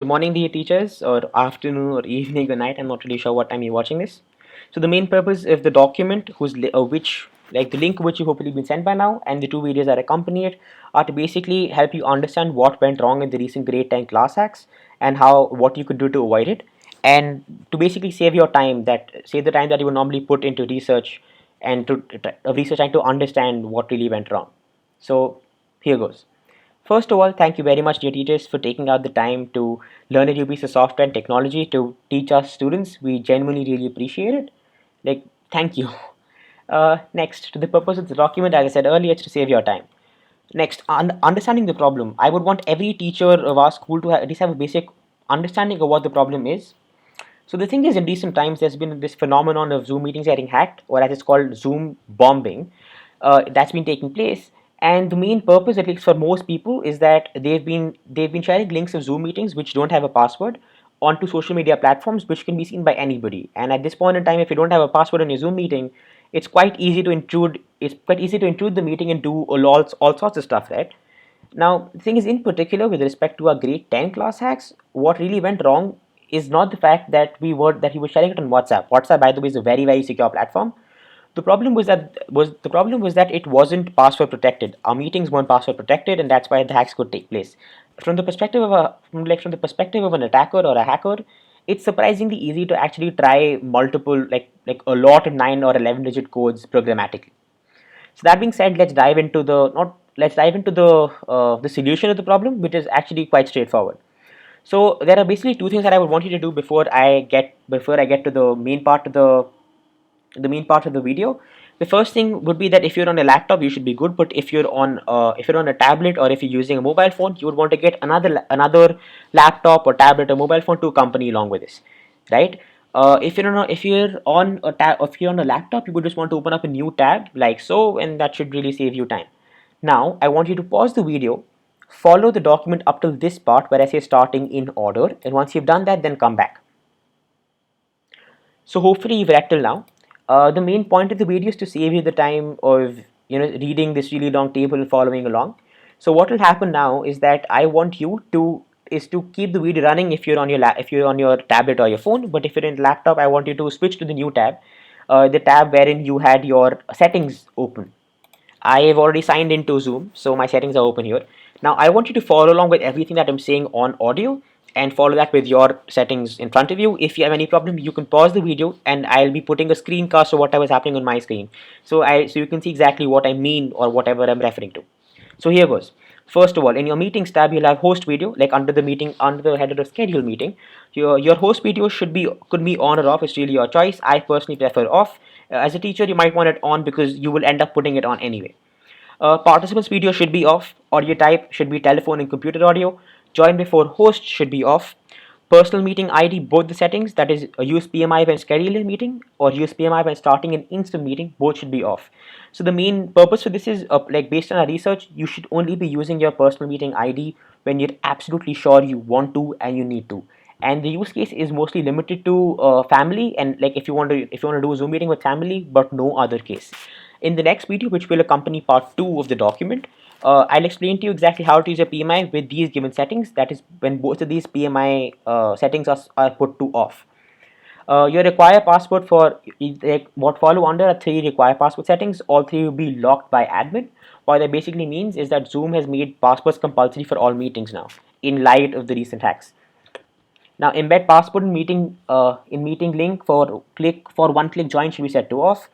Good morning, dear teachers, or afternoon, or evening, or night. I'm not really sure what time you're watching this. So the main purpose of the document, which like the link which you hopefully been sent by now, and the two videos that accompany it, are to basically help you understand what went wrong in the recent grade 10 class hacks and how what you could do to avoid it, and to basically save the time that you would normally put into research and research and to understand what really went wrong. So here goes. First of all, thank you very much, dear teachers, for taking out the time to learn a new piece of software and technology to teach us students. We genuinely really appreciate it. Like, thank you. Next, to the purpose of the document, as I said earlier, it's to save your time. Next, understanding the problem. I would want every teacher of our school to at least have a basic understanding of what the problem is. So the thing is, in recent times, there's been this phenomenon of Zoom meetings getting hacked, or as it's called, Zoom bombing, that's been taking place. And the main purpose, at least for most people, is that they've been sharing links of Zoom meetings which don't have a password onto social media platforms, which can be seen by anybody. And at this point in time, if you don't have a password on your Zoom meeting, it's quite easy to intrude. It's quite easy to intrude the meeting and do all sorts of stuff, right? Now, the thing is, in particular, with respect to our grade 10 class hacks, what really went wrong is not the fact that we were sharing it on WhatsApp. WhatsApp, by the way, is a very secure platform. The problem was that it wasn't password protected. Our meetings weren't password protected, and that's why the hacks could take place. From the perspective of an attacker or a hacker, it's surprisingly easy to actually try multiple like a lot of 9 or 11 digit codes programmatically. So that being said, let's dive into the solution of the problem, which is actually quite straightforward. So there are basically two things that I would want you to do before I get to the main part of the video. The first thing would be that if you're on a laptop, you should be good. But if you're on a tablet or if you're using a mobile phone, you would want to get another laptop or tablet or mobile phone to accompany along with this, right? If you're on a laptop, you would just want to open up a new tab like so, and that should really save you time. Now, I want you to pause the video, follow the document up till this part where I say starting in order, and once you've done that, then come back. So hopefully you've read till now. The main point of the video is to save you the time of reading this really long table and following along. So what will happen now is that I want you to keep the video running if you're on your tablet or your phone. But if you're in laptop, I want you to switch to the new tab, the tab wherein you had your settings open. I have already signed into Zoom, so my settings are open here. Now I want you to follow along with everything that I'm saying on audio and follow that with your settings in front of you. If you have any problem, you can pause the video and I'll be putting a screencast of whatever is happening on my screen. So you can see exactly what I mean or whatever I'm referring to. So here goes. First of all, in your meetings tab, you'll have host video, like under the header of schedule meeting. Your host video could be on or off. It's really your choice. I personally prefer off. As a teacher, you might want it on because you will end up putting it on anyway. Participants video should be off. Audio type should be telephone and computer audio. Join before host should be off. Personal meeting ID, both the settings, that is use PMI when scheduling a meeting or use PMI when starting an instant meeting, both should be off. So the main purpose for this is like based on our research, you should only be using your personal meeting ID when you're absolutely sure you want to and you need to. And the use case is mostly limited to family, and like if you want to do a Zoom meeting with family, but no other case. In the next video, which will accompany part 2 of the document, I'll explain to you exactly how to use a PMI with these given settings. That is when both of these PMI settings are put to off. Your require password for like what follow under are 3 require password settings. All 3 will be locked by admin. What that basically means is that Zoom has made passwords compulsory for all meetings now, in light of the recent hacks. Now embed password in meeting link for one click join should be set to off.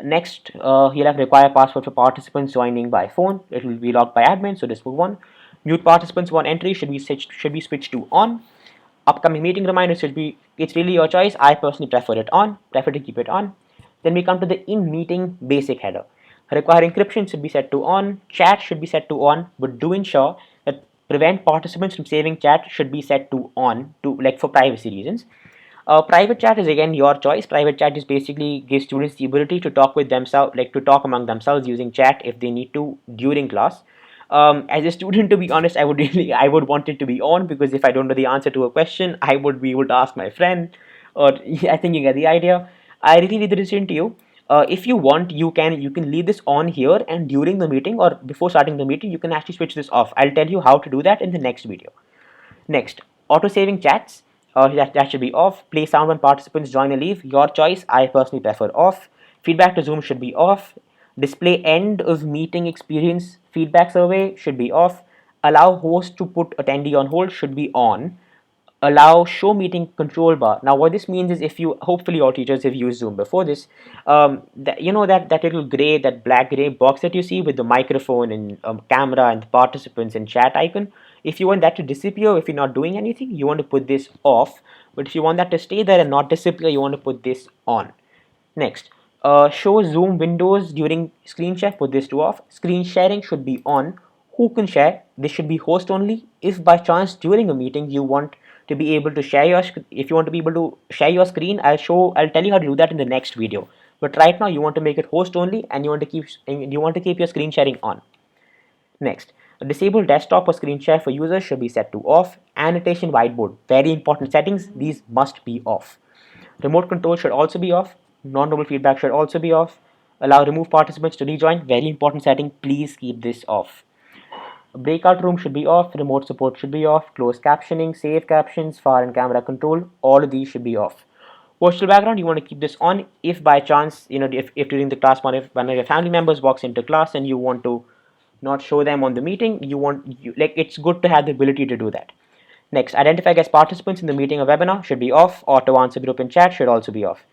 Next, you'll have require password for participants joining by phone. It will be locked by admin, so this move one. Mute participants one entry should be switched to on. Upcoming meeting reminders it's really your choice. I personally prefer to keep it on. Then we come to the in meeting basic header. Require encryption should be set to on. Chat should be set to on, but do ensure that prevent participants from saving chat should be set to on to like for privacy reasons. Private chat is again your choice. Private chat is basically gives students the ability to talk with themselves, like to talk among themselves using chat if they need to during class. As a student, to be honest, I would want it to be on, because if I don't know the answer to a question, I would be able to ask my friend. Or I think you get the idea. I really leave the decision to you. If you want, you can leave this on here, and during the meeting or before starting the meeting, you can actually switch this off. I'll tell you how to do that in the next video. Next, Auto saving chats, that should be off. Play sound when participants join or leave, your choice. I personally prefer off. Feedback to Zoom should be off. Display end of meeting experience feedback survey should be off. Allow host to put attendee on hold should be on. Allow show meeting control bar. Now what this means is, if you, hopefully all teachers have used Zoom before this, that little gray, that black gray box that you see with the microphone and camera and the participants and chat icon, if you want that to disappear, if you're not doing anything, you want to put this off. But if you want that to stay there and not disappear, you want to put this on. Next, show Zoom windows during screen share, put this to off. Screen sharing should be on. Who can share? This should be host only. If by chance during a meeting you want to be able to share your, if you want to be able to share your screen, I'll tell you how to do that in the next video. But right now you want to make it host only, and you want to keep your screen sharing on. Next, disable desktop or screen share for users should be set to off. Annotation whiteboard, very important settings. These must be off. Remote control should also be off. Non-verbal feedback should also be off. Allow remove participants to rejoin, very important setting. Please keep this off. Breakout room should be off. Remote support should be off. Closed captioning, save captions, far and camera control, all of these should be off. Virtual background, you want to keep this on. If by chance, if during the class, one of your family members walks into class and you want to not show them on the meeting, it's good to have the ability to do that. Next, identify guest participants in the meeting or webinar should be off. Auto answer group and chat should also be off.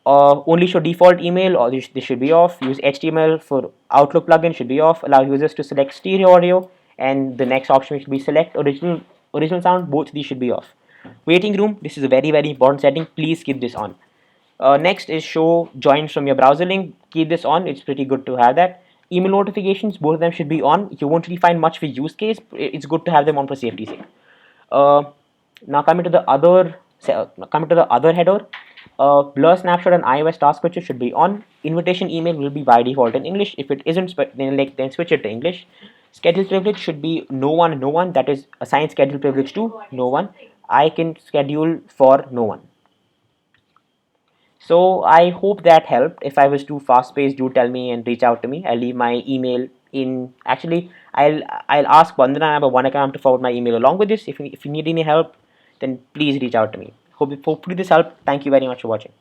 Only show default email, or this should be off. Use HTML for Outlook plugin should be off. Allow users to select stereo audio, and the next option should be select original sound. Both these should be off. Waiting room, this is a very important setting. Please keep this on. Next is show joins from your browser link. Keep this on. It's pretty good to have that. Email notifications, both of them should be on. You won't really find much of a use case. It's good to have them on for safety's sake. Now coming to the other header, blur snapshot and iOS task switcher should be on. Invitation email will be by default in English. If it isn't, then switch it to English. Schedule privilege should be no one. That is, assign schedule privilege to no one. I can schedule for no one. So I hope that helped. If I was too fast paced, do tell me and reach out to me. I'll leave my email in. Actually, I'll ask Vandana or Vanakam to forward my email along with this. If you need any help, then please reach out to me. Hopefully this helped. Thank you very much for watching.